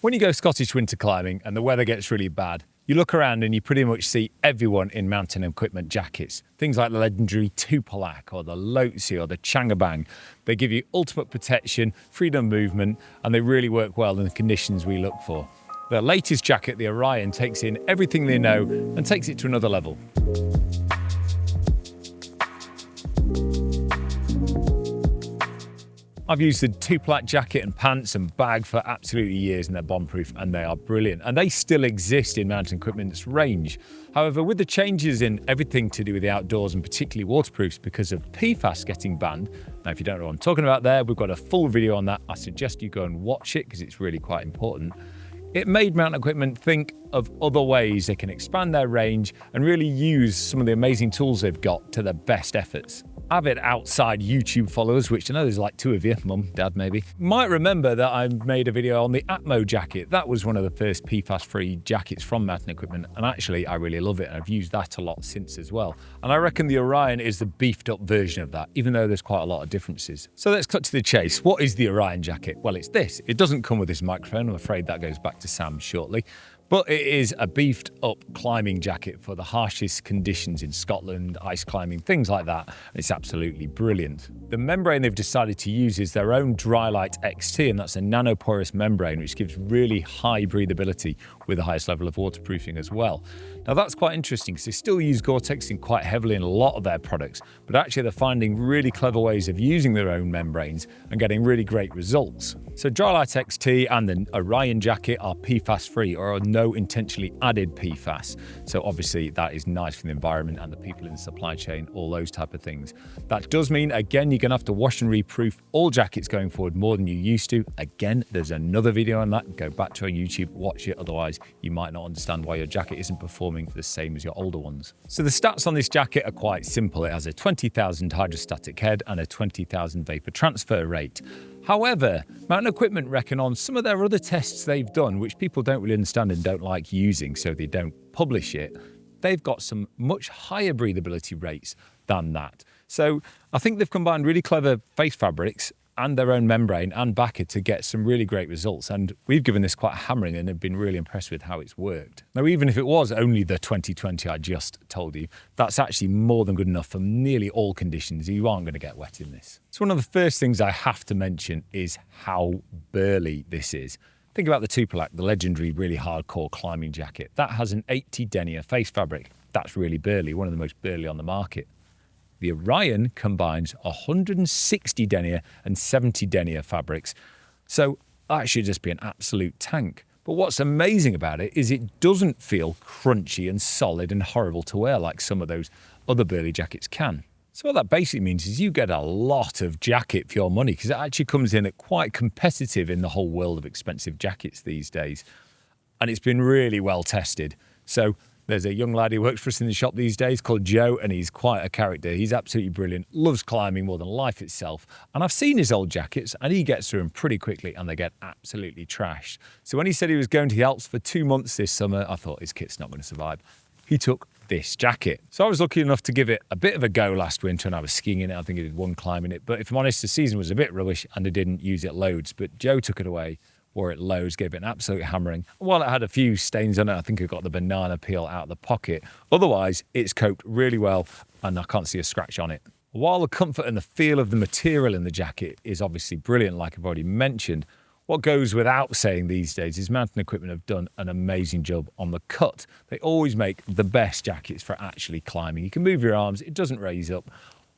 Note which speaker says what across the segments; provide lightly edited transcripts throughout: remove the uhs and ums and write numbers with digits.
Speaker 1: When you go Scottish winter climbing and the weather gets really bad, you look around and you pretty much see everyone in mountain equipment jackets. Things like the legendary Tupolak or the Lhotse or the Changabang. They give you ultimate protection, freedom of movement, and they really work well in the conditions we look for. The latest jacket, the Orion, takes in everything they know and takes it to another level. I've used the Tupolak jacket and pants and bag for absolutely years, and they're bomb-proof and they are brilliant. And they still exist in mountain equipment's range. However, with the changes in everything to do with the outdoors and particularly waterproofs because of PFAS getting banned, now if you don't know what I'm talking about there, we've got a full video on that. I suggest you go and watch it because it's really quite important. It made mountain equipment think of other ways they can expand their range and really use some of the amazing tools they've got to their best efforts. Avid Outside YouTube followers, which I know there's like 2 of you, Mum, Dad maybe, might remember that I made a video on the Atmo jacket. That was one of the first PFAS-free jackets from mountain equipment, and actually I really love it, and I've used that a lot since as well. And I reckon the Orion is the beefed up version of that, even though there's quite a lot of differences. So let's cut to the chase. What is the Orion jacket? Well, it's this. It doesn't come with this microphone. I'm afraid that goes back to Sam shortly. But it is a beefed up climbing jacket for the harshest conditions in Scotland, ice climbing, things like that. It's absolutely brilliant. The membrane they've decided to use is their own DryLite XT, and that's a nanoporous membrane, which gives really high breathability with the highest level of waterproofing as well. Now that's quite interesting because they still use Gore-Tex quite heavily in a lot of their products, but actually they're finding really clever ways of using their own membranes and getting really great results. So DryLite XT and the Orion jacket are PFAS-free or are no intentionally added PFAS. So obviously that is nice for the environment and the people in the supply chain, all those type of things. That does mean, again, you're going to have to wash and reproof all jackets going forward more than you used to. Again, there's another video on that. Go back to our YouTube, watch it. Otherwise, you might not understand why your jacket isn't performing the same as your older ones. So the stats on this jacket are quite simple. It has a 20,000 hydrostatic head and a 20,000 vapor transfer rate. However, mountain equipment reckon on some of their other tests they've done, which people don't really understand and don't like using, so they don't publish it, they've got some much higher breathability rates than that. So I think they've combined really clever face fabrics and their own membrane and backer to get some really great results. And we've given this quite a hammering and have been really impressed with how it's worked. Now, even if it was only the 2020 I just told you, that's actually more than good enough for nearly all conditions. You aren't going to get wet in this. So one of the first things I have to mention is how burly this is. Think about the Tupolak, the legendary really hardcore climbing jacket. That has an 80 denier face fabric. That's really burly, one of the most burly on the market. The Orion combines 160 denier and 70 denier fabrics. So that should just be an absolute tank. But what's amazing about it is it doesn't feel crunchy and solid and horrible to wear like some of those other burly jackets can. So what that basically means is you get a lot of jacket for your money because it actually comes in at quite competitive in the whole world of expensive jackets these days. And it's been really well tested. So there's a young lad who works for us in the shop these days called Joe, and he's quite a character. He's absolutely brilliant, loves climbing more than life itself. And I've seen his old jackets and he gets through them pretty quickly and they get absolutely trashed. So when he said he was going to the Alps for 2 months this summer, I thought his kit's not going to survive. He took this jacket. So I was lucky enough to give it a bit of a go last winter and I was skiing in it. I think I did one climb in it. But if I'm honest, the season was a bit rubbish and I didn't use it loads. But Joe took it away, wore it loads, gave it an absolute hammering. While it had a few stains on it, I think I got the banana peel out of the pocket. Otherwise, it's coped really well and I can't see a scratch on it. While the comfort and the feel of the material in the jacket is obviously brilliant, like I've already mentioned, what goes without saying these days is mountain equipment have done an amazing job on the cut. They always make the best jackets for actually climbing. You can move your arms, it doesn't raise up.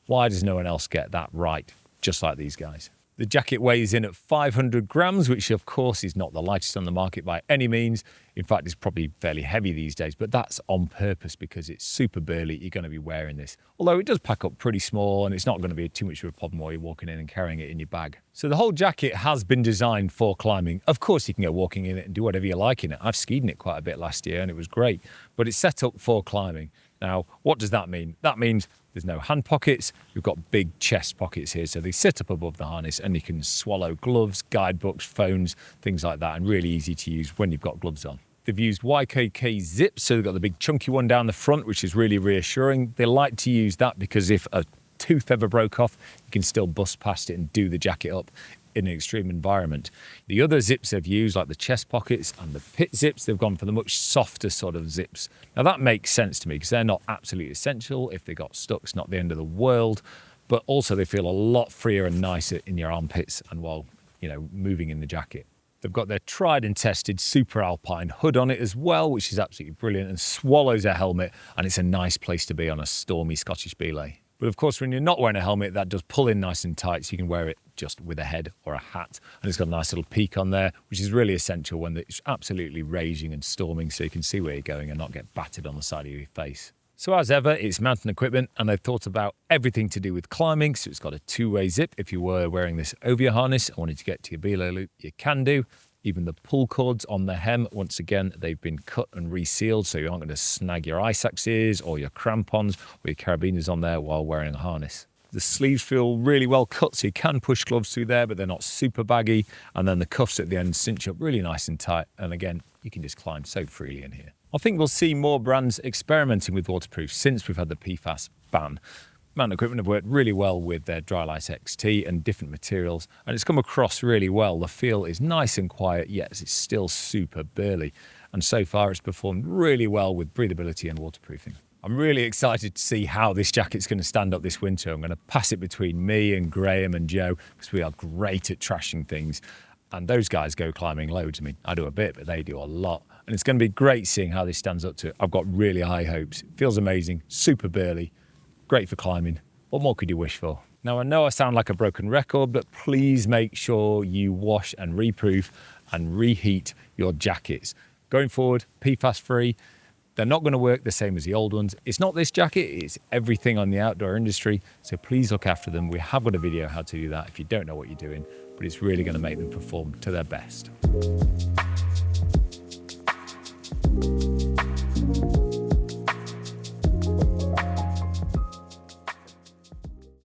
Speaker 1: Why does no one else get that right? Just like these guys. The jacket weighs in at 500 grams, which of course is not the lightest on the market by any means. In fact, it's probably fairly heavy these days, but that's on purpose because it's super burly. You're going to be wearing this. Although it does pack up pretty small and it's not going to be too much of a problem while you're walking in and carrying it in your bag. So the whole jacket has been designed for climbing. Of course, you can go walking in it and do whatever you like in it. I've skied in it quite a bit last year and it was great, but it's set up for climbing. Now, what does that mean? That means there's no hand pockets. You've got big chest pockets here. So they sit up above the harness and you can swallow gloves, guidebooks, phones, things like that, and really easy to use when you've got gloves on. They've used YKK zips, so they've got the big chunky one down the front, which is really reassuring. They like to use that because if a tooth ever broke off, you can still bust past it and do the jacket up. in an extreme environment. The other zips they've used, like the chest pockets and the pit zips, they've gone for the much softer sort of zips. Now that makes sense to me because they're not absolutely essential. If they got stuck, it's not the end of the world, but also they feel a lot freer and nicer in your armpits and while, moving in the jacket. They've got their tried and tested super alpine hood on it as well, which is absolutely brilliant and swallows a helmet, and it's a nice place to be on a stormy Scottish belay. But of course, when you're not wearing a helmet, that does pull in nice and tight, so you can wear it just with a head or a hat. And it's got a nice little peak on there, which is really essential when it's absolutely raging and storming, so you can see where you're going and not get battered on the side of your face. So as ever, it's mountain equipment, and they've thought about everything to do with climbing. So it's got a two-way zip. If you were wearing this over your harness and wanted to get to your belay loop, you can do. Even the pull cords on the hem, once again, they've been cut and resealed, so you aren't going to snag your ice axes or your crampons or your carabiners on there while wearing a harness. The sleeves feel really well cut, so you can push gloves through there, but they're not super baggy. And then the cuffs at the end cinch up really nice and tight. And again, you can just climb so freely in here. I think we'll see more brands experimenting with waterproof since we've had the PFAS ban. Mountain Equipment have worked really well with their DryLite XT and different materials, and it's come across really well. The feel is nice and quiet, yet it's still super burly. And so far it's performed really well with breathability and waterproofing. I'm really excited to see how this jacket's going to stand up this winter. I'm going to pass it between me and Graham and Joe because we are great at trashing things. And those guys go climbing loads. I mean, I do a bit, but they do a lot. And it's going to be great seeing how this stands up to it. I've got really high hopes. It feels amazing, super burly, great for climbing. What more could you wish for? Now, I know I sound like a broken record, but please make sure you wash and reproof and reheat your jackets. Going forward, PFAS free. They're not going to work the same as the old ones. It's not this jacket, it's everything on the outdoor industry. So please look after them. We have got a video how to do that if you don't know what you're doing, but it's really going to make them perform to their best.